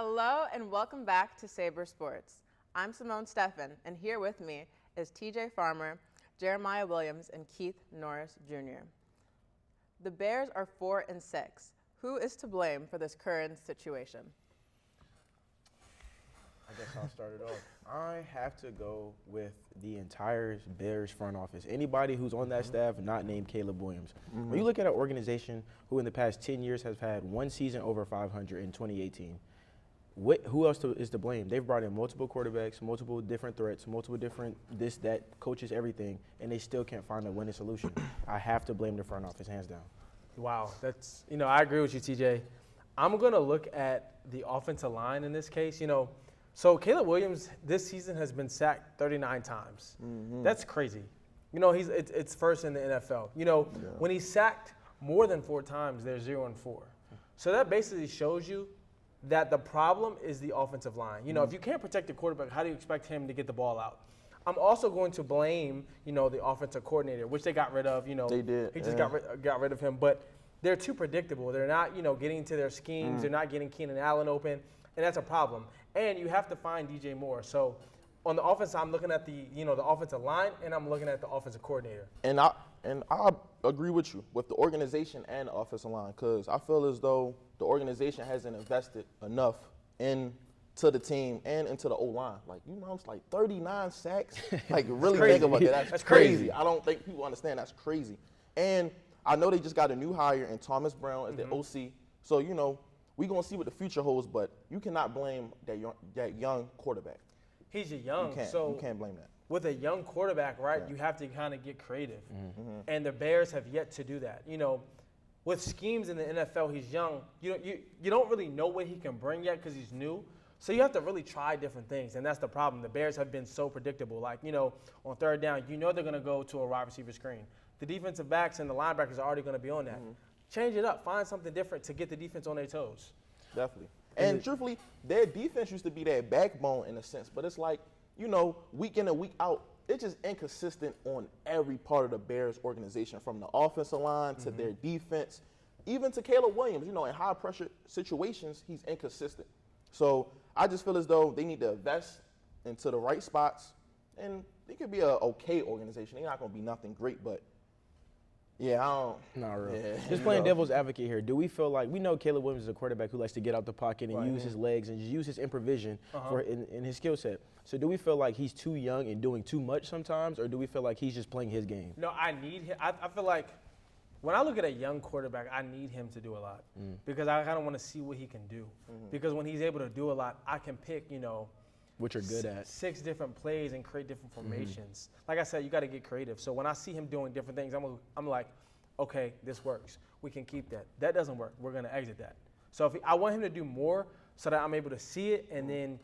Hello and welcome back to Saber Sports. I'm Simone Steffen, and here with me is TJ Farmer, Jeremiah Williams, and Keith Norris Jr. The Bears are 4-6. Who is to blame for this current situation? I guess I'll start it off. I have to go with the entire Bears front office. Anybody who's on that staff not named Caleb Williams. When you look at an organization who in the past 10 years has had one season over 500 in 2018, who else is to blame? They've brought in multiple quarterbacks, multiple different threats, multiple different this, that, coaches, everything, and they still can't find a winning solution. I have to blame the front office, hands down. Wow, that's, I agree with you, TJ. I'm going to look at the offensive line in this case. So Caleb Williams this season has been sacked 39 times. That's crazy. It's first in the NFL. When he's sacked more than 4 times, they're 0-4. So that basically shows you that the problem is the offensive line. If you can't protect the quarterback, how do you expect him to get the ball out? I'm also going to blame, the offensive coordinator, which they got rid of. They did. He just got rid of him. But they're too predictable. They're not, getting into their schemes. They're not getting Keenan Allen open, and that's a problem. And you have to find DJ Moore. So on the offense, I'm looking at the offensive line, and I'm looking at the offensive coordinator. And I agree with you with the organization and the offensive line, because I feel as though the organization hasn't invested enough into the team and into the O-line. It's like 39 sacks. Really think about that. That's crazy. I don't think people understand that's crazy. And I know they just got a new hire in Thomas Brown as the OC. So, we're going to see what the future holds, but you cannot blame that young quarterback. He's young, you can't blame that. With a young quarterback, right, you have to kind of get creative. And the Bears have yet to do that. With schemes in the NFL, he's young. You don't really know what he can bring yet because he's new. So you have to really try different things, and that's the problem. The Bears have been so predictable. On third down, they're going to go to a wide receiver screen. The defensive backs and the linebackers are already going to be on that. Change it up. Find something different to get the defense on their toes. Definitely. And truthfully, their defense used to be their backbone in a sense, but it's like, week in and week out, it's just inconsistent on every part of the Bears organization, from the offensive line to their defense, even to Caleb Williams. In high pressure situations, he's inconsistent. So I just feel as though they need to invest into the right spots, and they could be an okay organization. They're not going to be nothing great, but yeah, I don't. Not really. Yeah, just playing devil's advocate here. Do we feel like we know Caleb Williams is a quarterback who likes to get out the pocket and use his legs and use his improvisation in his skill set? So do we feel like he's too young and doing too much sometimes, or do we feel like he's just playing his game? No, I need him. I feel like when I look at a young quarterback, I need him to do a lot because I kind of want to see what he can do. Because when he's able to do a lot, I can pick, what you're good at. 6 different plays and create different formations. Like I said, you got to get creative. So when I see him doing different things, I'm like, okay, this works. We can keep that. That doesn't work. We're going to exit that. So I want him to do more so that I'm able to see it and then,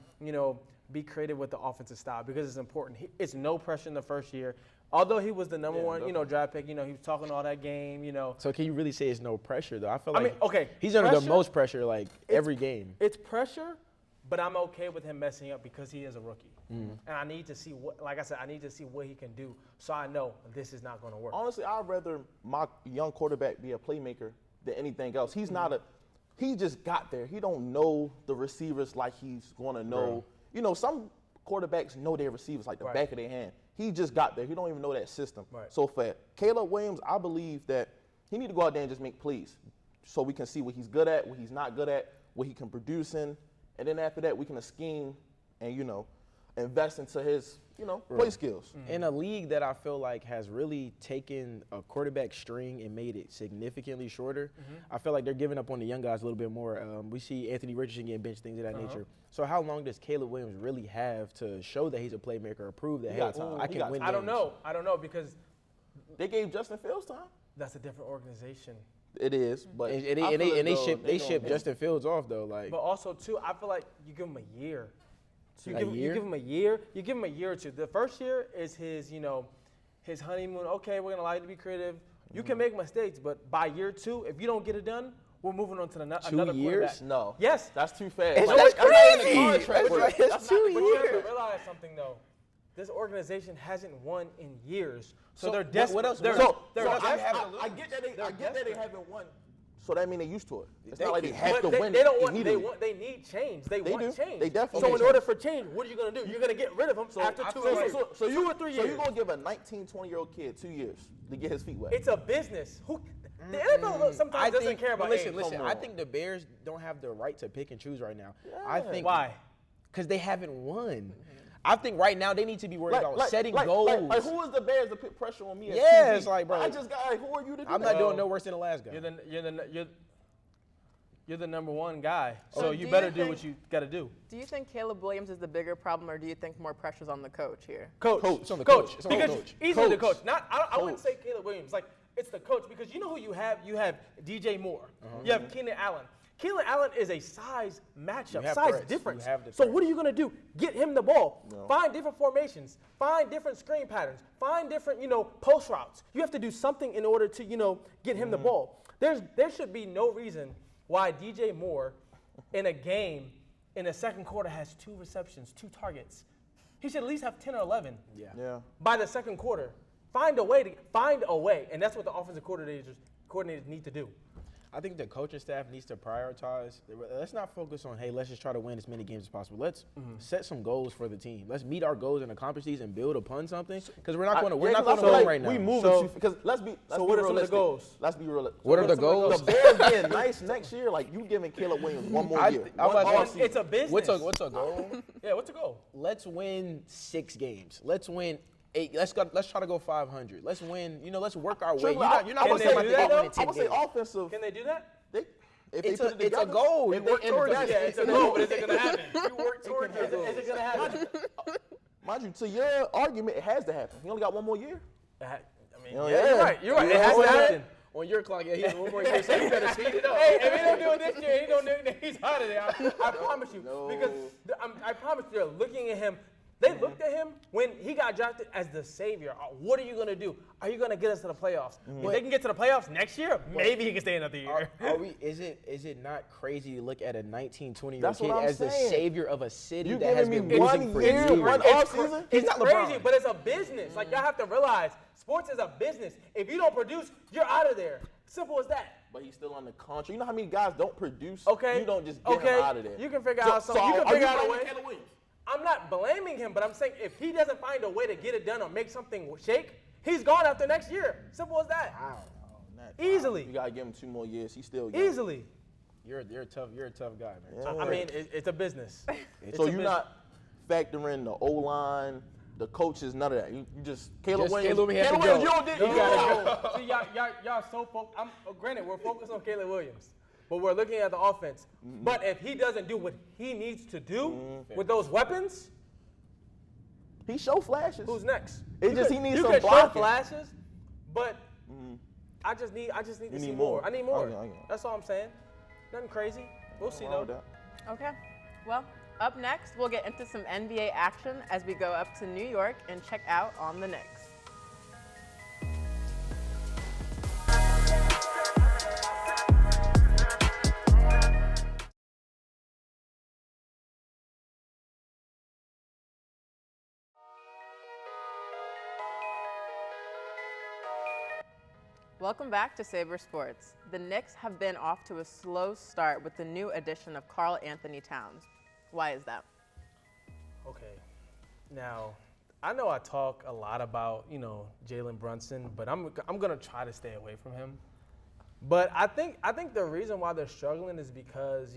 be creative with the offensive style because it's important. It's no pressure in the first year. Although he was the number one, draft pick, he was talking all that game, So can you really say it's no pressure, though? I feel like he's pressure, under the most pressure, every game. It's pressure, but I'm okay with him messing up because he is a rookie. And I need to see I need to see what he can do so I know this is not going to work. Honestly, I'd rather my young quarterback be a playmaker than anything else. He's not he just got there. He don't know the receivers like he's going to know. Some quarterbacks know their receivers like the back of their hand. He just got there. He don't even know that system. So for Caleb Williams, I believe that he need to go out there and just make plays so we can see what he's good at, what he's not good at, what he can produce in. And then after that, we can scheme and, invest into his, play skills. In a league that I feel like has really taken a quarterback string and made it significantly shorter, I feel like they're giving up on the young guys a little bit more. We see Anthony Richardson getting benched, things of that nature. So how long does Caleb Williams really have to show that he's a playmaker or prove that, I can win games? I don't know because they gave Justin Fields time. That's a different organization. It is, but they ship Justin Fields off though, But also too, I feel like you give him a year. So you give him a year or two. The first year is his, his honeymoon. Okay, we're gonna allow you to be creative. You can make mistakes, but by year 2, if you don't get it done, we're moving on to another 2 years? quarterback. No. Yes. That's too fast. That's crazy. It's 2 But you have years. to realize something though. This organization hasn't won in years, so they're desperate. What else? I get that they haven't won So that means they're used to it. It's They not like they can- have to But win. they don't want. immediately. They need change. They They want do. change. They definitely So need in order change. for change, what are you gonna do? You're gonna get rid of him after I 2 feel years. like- So 2 or 3 So years. you're gonna give a 19, 20-year-old kid 2 years to get his feet wet? It's a business. The NFL sometimes doesn't care about listen, age. listen. Come I on. think the Bears don't have the right to pick and choose right now. I think Why? because they haven't won. I think right now they need to be worried about setting goals. Like, who is the Bears to put pressure on me? As Yeah, QB? it's like, bro. I just got. Like, who are you to do I'm that? not doing no worse than the last guy. You're the number one guy. So So do you you better do think- what you got to do. Do you think Caleb Williams is the bigger problem, or do you think more pressure's on the coach here? Coach. It's on the coach. It's on the Because coach. easily the Coach. coach. Not I wouldn't say Caleb Williams. Like it's the coach because you know who you have. You have DJ Moore. You have Keenan Allen. Keenan Allen is a size matchup, You have size threats. difference. You have the So threats. what are you gonna do? Get him the ball. No. Find different formations. Find different screen patterns. Find different post routes. You have to do something in order to get him the ball. There should be no reason why DJ Moore in a game in the second quarter has 2 receptions, 2 targets. He should at least have 10 or 11 Yeah. by the second quarter. Find a way, and that's what the offensive coordinators need to do. I think the coaching staff needs to prioritize. Let's not focus on, hey, let's just try to win as many games as possible. Let's set some goals for the team. Let's meet our goals and accomplish these and build upon something. Because we're not going to Yeah, 'cause I win feel like right now. We moving So- because let's be so be what are some of the realistic. goals? Let's be realistic. What are the some of the goals? The Bears being nice next year, like you giving Caleb Williams one more I year. th- I'm One about to off say- season. It's a business. What's a goal? Yeah, what's the goal? Let's win 6 games. Let's win 8. Let's try to go 500. Let's win. Let's work our way. True, You're not Can going to they say do about that, to though? win I 10 would say games. offensive. Can they do that? If It's they a put it together, goal. You if they- work and towards that's- it. Yeah, it's a goal, but is it gonna happen? You work towards it. Is it gonna happen? Mind you, to your argument, it has to happen. He only got one more year. I mean, Oh, yeah, yeah. you're right. You're right. It Yeah, has to yeah. happen. On your clock, yeah, he has one more year, so you better speed it up. Hey, if he don't do it this year, he don't do it. He's out of there. I promise you. No. Because I promise they're looking at him. They looked at him when he got drafted as the savior. What are you gonna do? Are you gonna get us to the playoffs? If they can get to the playoffs next year, maybe he can stay another year. Are we? Is it not crazy to look at a 19, 20-year-old That's kid what I'm as the saying. savior of a city You that has giving been me losing one for year, years? one It's offseason? It's not crazy, LeBron. but it's a business. Like y'all have to realize, sports is a business. If you don't produce, you're out of there. Simple as that. But he's still on the contract. You know how many guys don't produce? Okay. You don't just get him out of there. You can figure out something. You can are figure out a blaming way. Caleb Williams? I'm not blaming him, but I'm saying if he doesn't find a way to get it done or make something shake, he's gone after next year. Simple as that. Easily. You gotta give him 2 more years. He's still young. Easily. You're a tough guy, man. Yeah. I mean, it's a business. So you're not factoring the O-line, the coaches, none of that. You just Caleb Just Williams. Caleb has to Caleb go. Williams, you don't did. No. You gotta go. See, y'all so focused. Granted, we're focused on Caleb Williams, but we're looking at the offense. But if he doesn't do what he needs to do with those weapons, He show flashes. who's next? It's just he needs you some can show blocking. flashes, but I just need to You see need more. more. I need more. Okay. That's all I'm saying. Nothing crazy. We'll see Wrong with though. that. Okay. Well, up next, we'll get into some NBA action as we go up to New York and check out on the Knicks. Welcome back to Saber Sports. The Knicks have been off to a slow start with the new addition of Karl Anthony Towns. Why is that? Okay. Now, I know I talk a lot about, Jalen Brunson, but I'm gonna try to stay away from him. But I think the reason why they're struggling is because,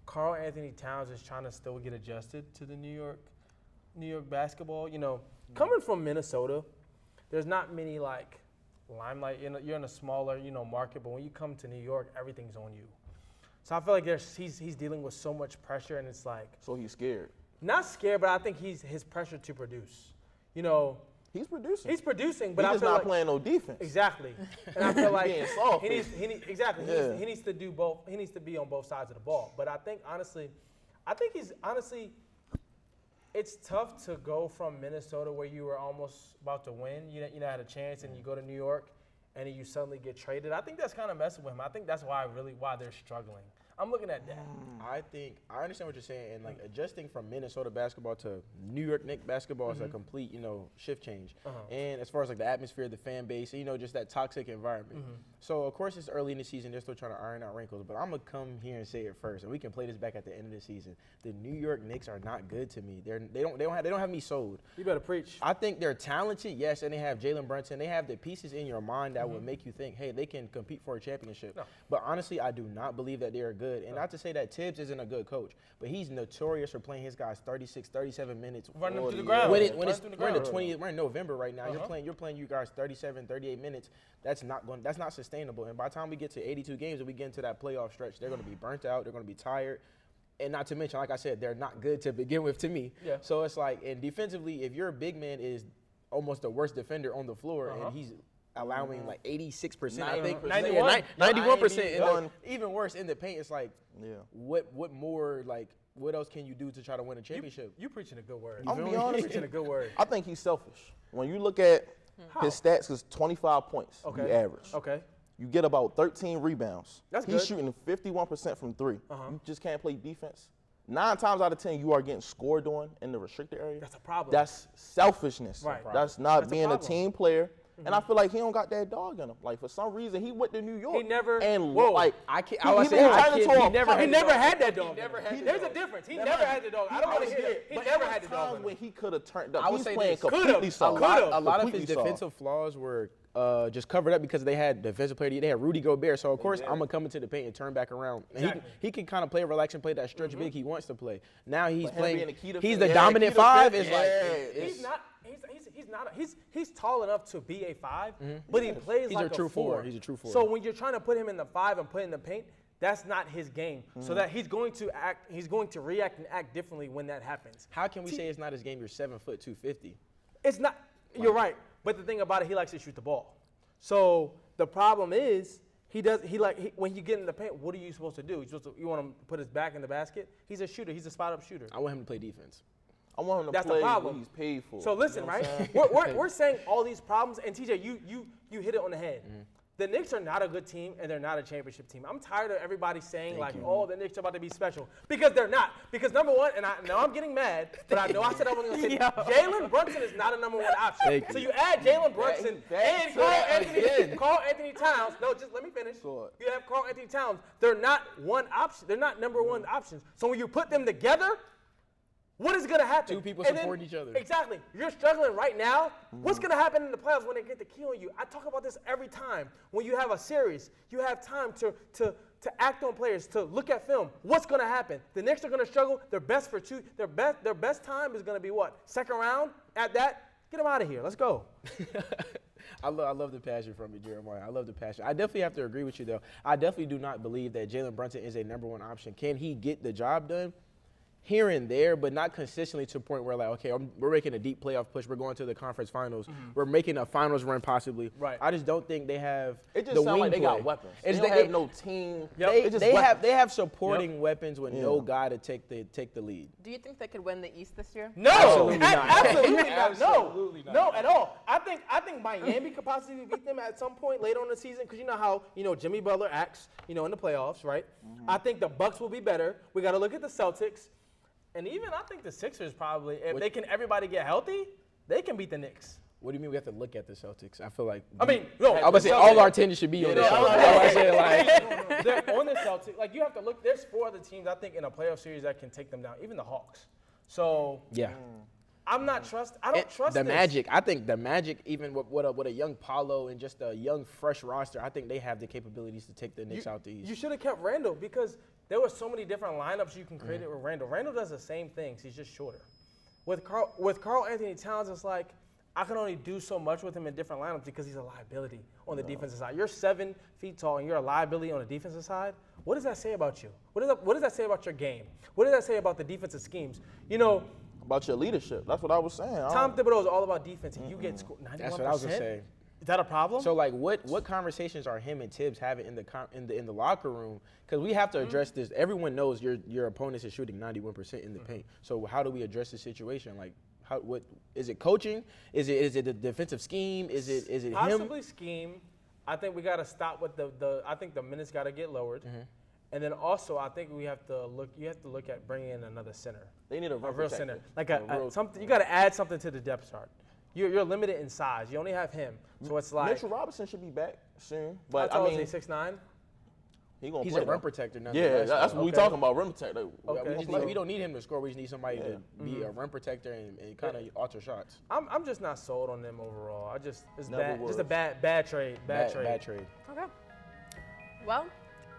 Karl Anthony Towns is trying to still get adjusted to the New York basketball. Coming from Minnesota, there's not many limelight. You're in a smaller, market, but when you come to New York, everything's on you. So I feel like he's dealing with so much pressure, and it's like So he's scared. not scared, but I think his pressure to produce. He's producing. He's producing, but He's I just feel not like playing no defense. exactly. And I feel like Being soft. he exactly. Yeah. He needs to do both. He needs to be on both sides of the ball. But I think it's tough to go from Minnesota where you were almost about to win. You had a chance, and you go to New York, and then you suddenly get traded. I think that's kind of messing with him. I think that's why they're struggling. I'm looking at that. I understand what you're saying, and like adjusting from Minnesota basketball to New York Knicks basketball is a complete, shift change. And as far as like the atmosphere, the fan base, just that toxic environment. So of course it's early in the season, they're still trying to iron out wrinkles, but I'm gonna come here and say it first, and we can play this back at the end of the season. The New York Knicks are not good to me. They don't have me sold. You better preach. I think they're talented, yes, and they have Jalen Brunson. They have the pieces in your mind that would make you think, hey, they can compete for a championship. No. But honestly, I do not believe that they are good. And not to say that Tibbs isn't a good coach, but he's notorious for playing his guys 36, 37 minutes. Running them through the ground. We're in November right now. You're playing you guys 37, 38 minutes. That's not sustainable. And by the time we get to 82 games and we get into that playoff stretch, they're going to be burnt out. They're going to be tired. And not to mention, like I said, they're not good to begin with to me. Yeah. So it's like, and defensively, if your big man is almost the worst defender on the floor and he's allowing like 86%, I think. 91. 91%. And even worse in the paint, it's like, what more, like, what else can you do to try to win a championship? You preaching a good word. I'm gonna be honest. Preaching a good word. I think he's selfish. When you look at his stats, it's 25 points you average. Okay. You get about 13 rebounds. That's He's good. shooting 51% from three. You just can't play defense. 9 times out of 10, you are getting scored on in the restricted area. That's a problem. That's selfishness. Right. That's not That's a being a problem. team player. And I feel like he don't got that dog in him. Like, for some reason, he went to New York. He never- And whoa. like, I can't. he I was been saying, turning into a He never had that dog. He never had the There's dog. a difference. He never had the dog. I don't want to hear that. He But never there had the was dog. times in when him. he could have turned up. I would He's say playing this. completely Could've. soft. A lot of Completely his soft. defensive flaws were just covered up because they had defensive player. They had Rudy Gobert. So of course I'm gonna come into the paint and turn back around. And Exactly. he can kind of play relax and play that stretch big he wants to play. Now he's But him playing. being a key He's defender- the yeah, dominant key five. defender- It's like yeah, He's not. He's tall enough to be a 5, but he plays He's like a true 4. four. He's a true 4. So when you're trying to put him in the 5 and put in the paint, that's not his game. So that he's going to act. He's going to react and act differently when that happens. how can we say it's not his game? You're 7 foot 250. It's not. You're right. But the thing about it, he likes to shoot the ball. So the problem is when you get in the paint, what are you supposed to do? You want him to put his back in the basket? He's a shooter. He's a spot up shooter. I want him to play defense. I want him to That's the play problem. what he's paid for. So listen, You know what right? I'm saying? we're saying all these problems, and TJ, you hit it on the head. The Knicks are not a good team, and they're not a championship team. I'm tired of everybody saying oh, the Knicks are about to be special, because they're not. Because number one, and I know I'm getting mad, but I know I said I wasn't going to say Jalen Brunson is not a number 1 option. Thank So you. you add Jalen Brunson and Carl Anthony Towns. No, just let me finish. Go ahead. You have Carl Anthony Towns. They're not one option. They're not number 1 options. So when you put them together, what is going to happen? Two people And then- supporting each other. Exactly. You're struggling right now. What's going to happen in the playoffs when they get the key on you? I talk about this every time. When you have a series, you have time to act on players, to look at film. What's going to happen? The Knicks are going to struggle. Their best time is going to be what? Second round? At that, get them out of here. Let's go. I love the passion from you, Jeremiah. I love the passion. I definitely have to agree with you, though. I definitely do not believe that Jalen Brunson is a number 1 option. Can he get the job done? Here and there, but not consistently to a point where, like, okay, we're making a deep playoff push. We're going to the conference finals. We're making a finals run possibly. Right. I just don't think they have It just the sounds wing like they got play. weapons. It's They don't the- have no team. They, just they weapons. have supporting weapons with no guy to take the lead. Do you think they could win the East this year? No, Absolutely not. absolutely not. Absolutely not. No, at all. I think Miami could possibly beat them at some point later on in the season, because you know how Jimmy Butler acts, in the playoffs, right? I think the Bucks will be better. We got to look at the Celtics, and even I think the Sixers probably, if everybody get healthy, they can beat the Knicks. What do you mean we have to look at the Celtics? I feel like I mean, no, I would say all our attention should be on the Celtics. I would say, like, they're on the Celtics. Like, you have to look. There's 4 other teams I think in a playoff series that can take them down. Even the Hawks. So yeah. I don't trust The this. Magic. I think the Magic, even with a young Paulo and just a young, fresh roster, I think they have the capabilities to take the Knicks out the East. You should have kept Randall, because there were so many different lineups you can create it with Randall. Randall does the same things. He's just shorter. With Carl Anthony Towns, it's like I can only do so much with him in different lineups because he's a liability on the defensive side. You're 7 feet tall and you're a liability on the defensive side. What does that say about you? What does that say about your game? What does that say about the defensive schemes? About your leadership. That's what I was saying. Tom Thibodeau is all about defense, and you get scored 91%. That's what I was gonna say. Is that a problem? So, like, what conversations are him and Tibbs having in the locker room? Because we have to address this. Everyone knows your opponent is shooting 91% in the paint. So how do we address the situation? Like, what is it? Coaching? Is it the defensive scheme? Is it Possibly scheme. I think we got to stop with I think the minutes got to get lowered. And then also, I think you have to look at bringing in another center. They need a real protector. center. Like something. yeah. You got to add something to the depth chart. You're limited in size. You only have him. So it's like. Mitchell Robinson should be back soon. But how tall I mean, is he? 6'9"? he's He's play a rim though. protector. Yeah, that's what we talking about, rim protector. Okay. We don't need him to score. We just need somebody to be a rim protector and kind of alter shots. I'm just not sold on them overall. It's Never bad. was. Just a bad trade. Bad trade. Bad trade. Okay. Well,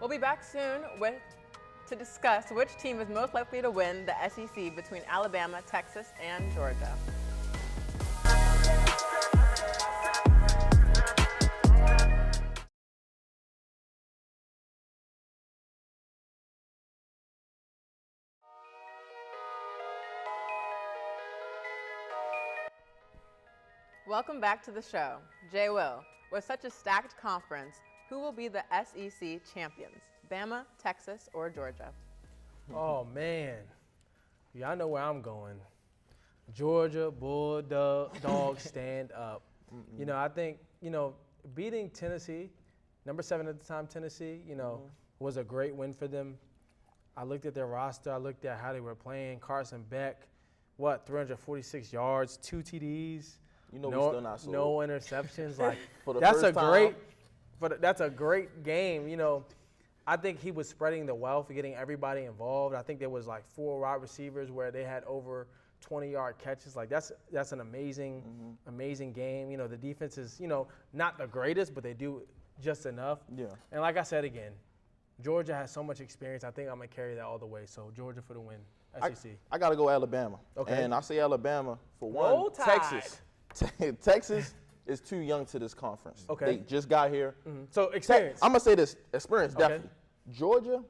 we'll be back soon to discuss which team is most likely to win the SEC between Alabama, Texas, and Georgia. Welcome back to the show. Jay Will, with such a stacked conference, who will be the SEC champions? Bama, Texas, or Georgia? Oh man, y'all know where I'm going. Georgia Bulldogs stand up. You know, I think beating Tennessee, number 7 at the time, Tennessee, was a great win for them. I looked at their roster. I looked at how they were playing. Carson Beck, 346 yards, 2 TDs. We still not sold. No interceptions. Like For the that's first time. That's a great game. I think he was spreading the wealth, getting everybody involved. I think there was like 4 wide receivers where they had over 20-yard catches. Like that's an amazing game. The defense is not the greatest, but they do just enough. Yeah. And like I said again, Georgia has so much experience. I think I'm gonna carry that all the way. So Georgia for the win. SEC. I got to go Alabama. Okay. And I say Alabama for Roll one. Tide. Texas. Texas is too young to this conference. Okay. They just got here. So experience. I'm going to say this. Experience, Okay. definitely. Georgia,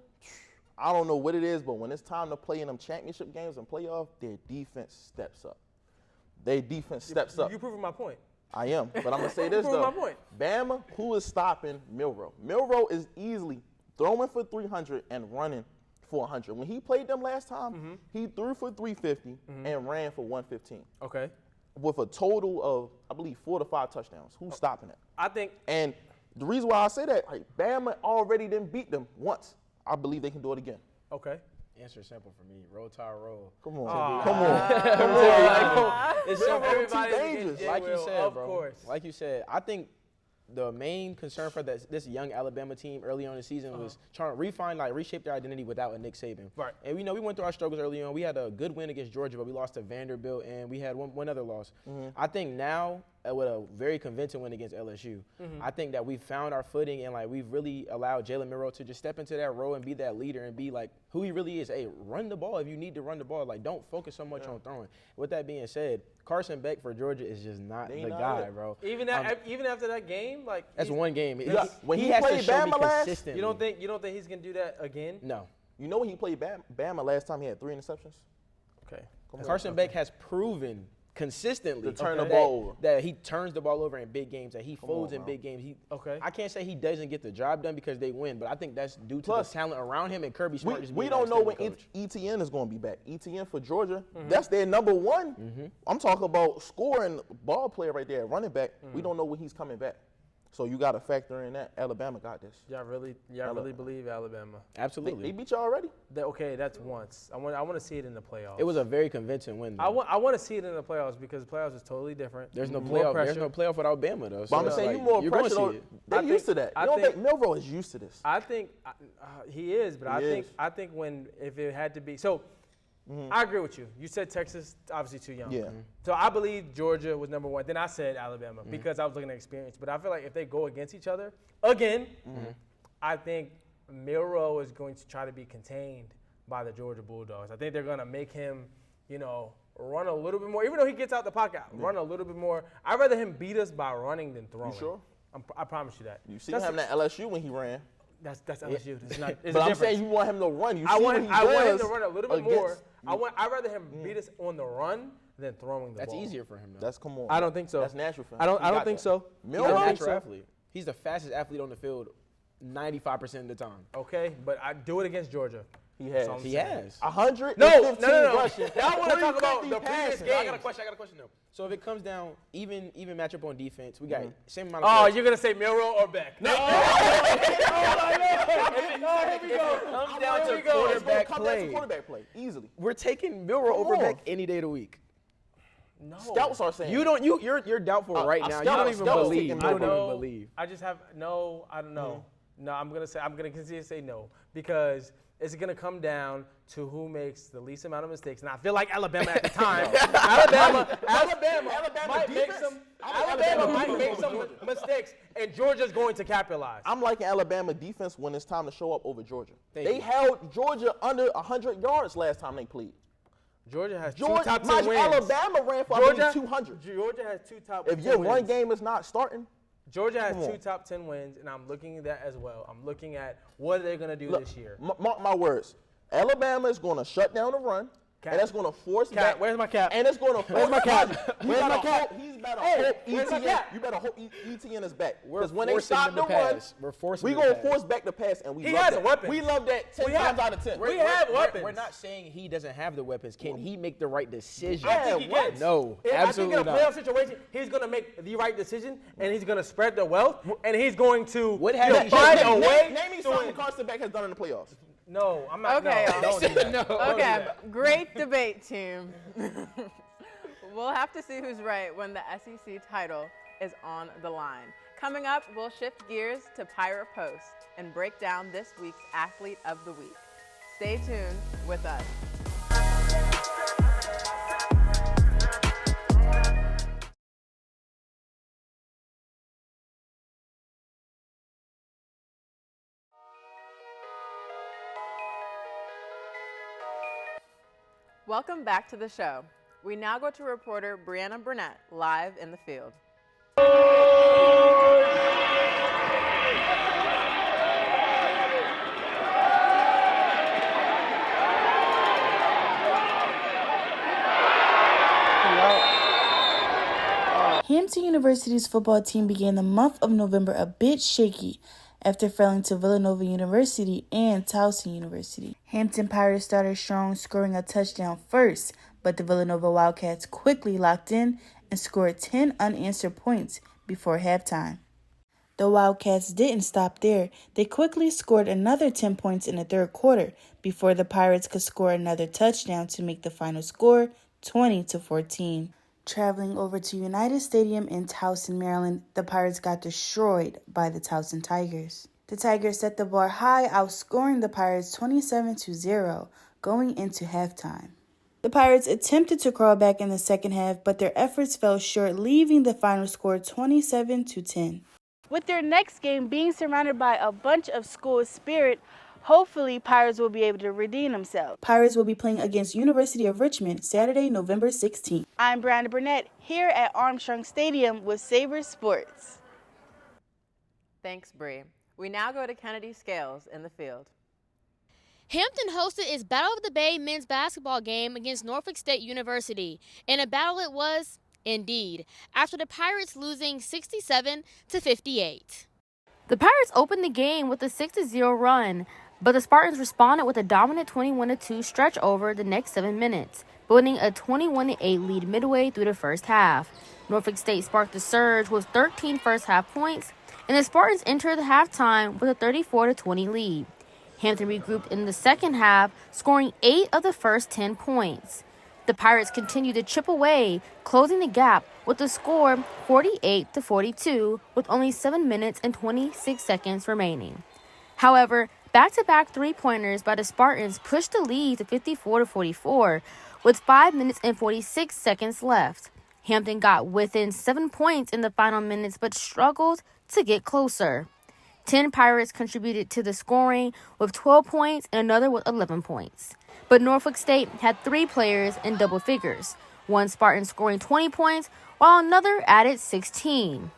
I don't know what it is, but when it's time to play in them championship games and playoff, their defense steps up. Their defense steps up. You proving my point. I am. But I'm going to say this, Proving though. my point. Bama, who is stopping Milroe? Milroe is easily throwing for 300 and running for 100. When he played them last time, he threw for 350 and ran for 115 Okay. with a total of, I believe, 4 to 5 touchdowns. Who's stopping it? I think And the reason why I say that, like, Bama already didn't beat them once. I believe they can do it again. okay. Answer simple for me. Roll Tide roll. Come on. Aw. Come on. It's simple. Everybody's dangerous. against Like you J-Will, said, of bro. course. Like you said, I think the main concern for this young Alabama team early on in the season was trying to reshape their identity without a Nick Saban. Right. And we went through our struggles early on. We had a good win against Georgia, but we lost to Vanderbilt, and we had one other loss. I think now, with a very convincing win against LSU, I think that we've found our footing and we've really allowed Jalen Milroe to just step into that role and be that leader and be like who he really is. Hey, run the ball if you need to run the ball. Like, don't focus so much on throwing. With that being said, Carson Beck for Georgia is just not They the not guy, it. bro. Even after that game, That's he's- one game. When he has to played show me Bama last, consistently. You don't think he's gonna do that again? No. You know when he played Bama last time, he had 3 interceptions? Okay. Carson Beck has proven consistently To turn the that- ball over. that he turns the ball over in big games, that he folds on, in bro. big games. Okay. I can't say he doesn't get the job done because they win, but I think that's due to Plus, the talent around him and Kirby Smart. just We being don't that know when outstanding coach. ETN is going to be back. ETN for Georgia, that's their number one. I'm talking about scoring ball player right there, running back. We don't know when he's coming back. So you got to factor in that. Alabama got this. Y'all really believe Alabama? Absolutely. They beat you already? That's once. I want to see it in the playoffs. It was a very convincing win. Though. I want to see it in the playoffs because the playoffs is totally different. There's no More playoff. pressure. There's no playoff without Bama though. But I'm saying you more you're gonna pressure. see On, it. they're I used think- to that. I You don't think- think Milroe is used to this? I think he is, but He is. I think if it had to be so. I agree with you. You said Texas, obviously too young. Yeah. So I believe Georgia was number one. Then I said Alabama because I was looking at experience. But I feel like if they go against each other again, I think Milroe is going to try to be contained by the Georgia Bulldogs. I think they're going to make him, run a little bit more. Even though he gets out the pocket, run a little bit more. I'd rather him beat us by running than throwing. You sure? I promise you that. You see him that LSU when he ran. That's LSU. It's not. It's But a I'm difference. saying you want him to run. You I see want what he I want him does to run a little bit against- more. I'd rather him beat us on the run than throwing the That's ball. easier for him though. That's come on. I don't think so. That's natural for him. I don't He got think that. so. He's a I don't think natural so. athlete. He's the fastest athlete on the field 95% of the time. Okay, but I do it against Georgia. He has. That's all I'm He saying. has. 115 No. rushing. Now I want to talk about the 350 previous passing. game. I got a question though. So if it comes down even matchup on defense, we got same amount of. Oh, players. you're gonna say Miro or Beck? No. Here we go. Comes down Here to we go. quarterback Come play. down to quarterback play, easily. We're taking Milroe over on. Beck any day of the week. No. Scouts are saying You're doubtful right now. You don't even Scouts believe. taking You I don't Milroe. even know. believe. I just have no. I don't know. No, I'm gonna continue to say no because it's gonna come down to who makes the least amount of mistakes. And I feel like Alabama at the time. Alabama might make defense? some. Alabama Alabama might defense make over some Georgia. mistakes, and Georgia's going to capitalize. I'm liking Alabama defense when it's time to show up over Georgia. Thank They you. held Georgia under 100 yards last time they played. Georgia has two Georgia, top 10 mind you, wins. Alabama ran for I believe, Georgia 200. Georgia has two top. If 10 your wins. run game is not starting, Georgia has Come on. two top 10 wins, and I'm looking at that as well. I'm looking at what they're going to do look, this year. mark my words. Alabama is going to shut down the run, Cap. and that's going to force Cap, back. where's my cap? And it's going to force Where's my cap? Where's my cap? He's better Hey, hope where's my ETN. cap? You better hope ETN is back. We're Because when they forcing stop them the to run, pass. We're forcing we're them to going to pass. force back the pass, and we He love has that. weapons. We love that 10 We times have- out of 10. we have weapons. We're not saying he doesn't have the weapons. Can he make the right decision? I think he Yeah, can. No, I absolutely think in a not. playoff situation, he's going to make the right decision, and he's going to spread the wealth, and he's going to What has he find done? a way Name me to something win. Carson Beck has done in the playoffs. No, I'm not. Okay, no, y'all. don't do that. No. Don't do Okay, that. great debate, team. We'll have to see who's right when the SEC title is on the line. Coming up, we'll shift gears to Pirate Post and break down this week's Athlete of the Week. Stay tuned with us. Welcome back to the show. We now go to reporter Brianna Burnett live in the field. Hampton University's football team began the month of November a bit shaky after falling to Villanova University and Towson University. Hampton Pirates started strong, scoring a touchdown first, but the Villanova Wildcats quickly locked in and scored 10 unanswered points before halftime. The Wildcats didn't stop there. They quickly scored another 10 points in the third quarter before the Pirates could score another touchdown to make the final score 20-14. Traveling over to United Stadium in Towson, Maryland, the Pirates got destroyed by the Towson Tigers. The Tigers set the bar high, outscoring the Pirates 27-0 going into halftime. The Pirates attempted to crawl back in the second half, but their efforts fell short, leaving the final score 27-10. With their next game being surrounded by a bunch of school spirit, hopefully Pirates will be able to redeem themselves. Pirates will be playing against University of Richmond Saturday, November 16th. I'm Brianna Burnett here at Armstrong Stadium with Sabre Sports. Thanks, Bree. We now go to Kennedy Scales in the field. Hampton hosted its Battle of the Bay men's basketball game against Norfolk State University, and a battle it was, indeed, after the Pirates losing 67-58. The Pirates opened the game with a 6-0 run, but the Spartans responded with a dominant 21-2 stretch over the next 7 minutes, building a 21-8 lead midway through the first half. Norfolk State sparked the surge with 13 first-half points, and the Spartans entered the halftime with a 34-20 lead. Hampton regrouped in the second half, scoring 8 of the first 10 points. The Pirates continued to chip away, closing the gap with the score 48-42 with only 7 minutes and 26 seconds remaining. However, back-to-back three-pointers by the Spartans pushed the lead to 54-44 with 5 minutes and 46 seconds left. Hampton got within 7 points in the final minutes but struggled to get closer. 10 Pirates contributed to the scoring with 12 points and another with 11 points. But Norfolk State had 3 players in double figures, one Spartan scoring 20 points while another added 16.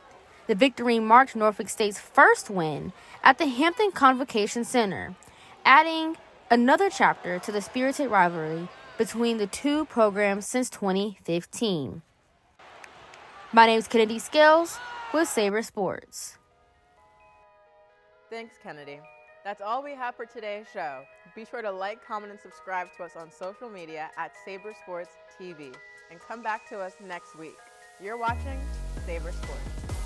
The victory marked Norfolk State's first win at the Hampton Convocation Center, adding another chapter to the spirited rivalry between the two programs since 2015. My name is Kennedy Scales with Sabre Sports. Thanks, Kennedy. That's all we have for today's show. Be sure to like, comment, and subscribe to us on social media at Saber Sports TV. And come back to us next week. You're watching Saber Sports.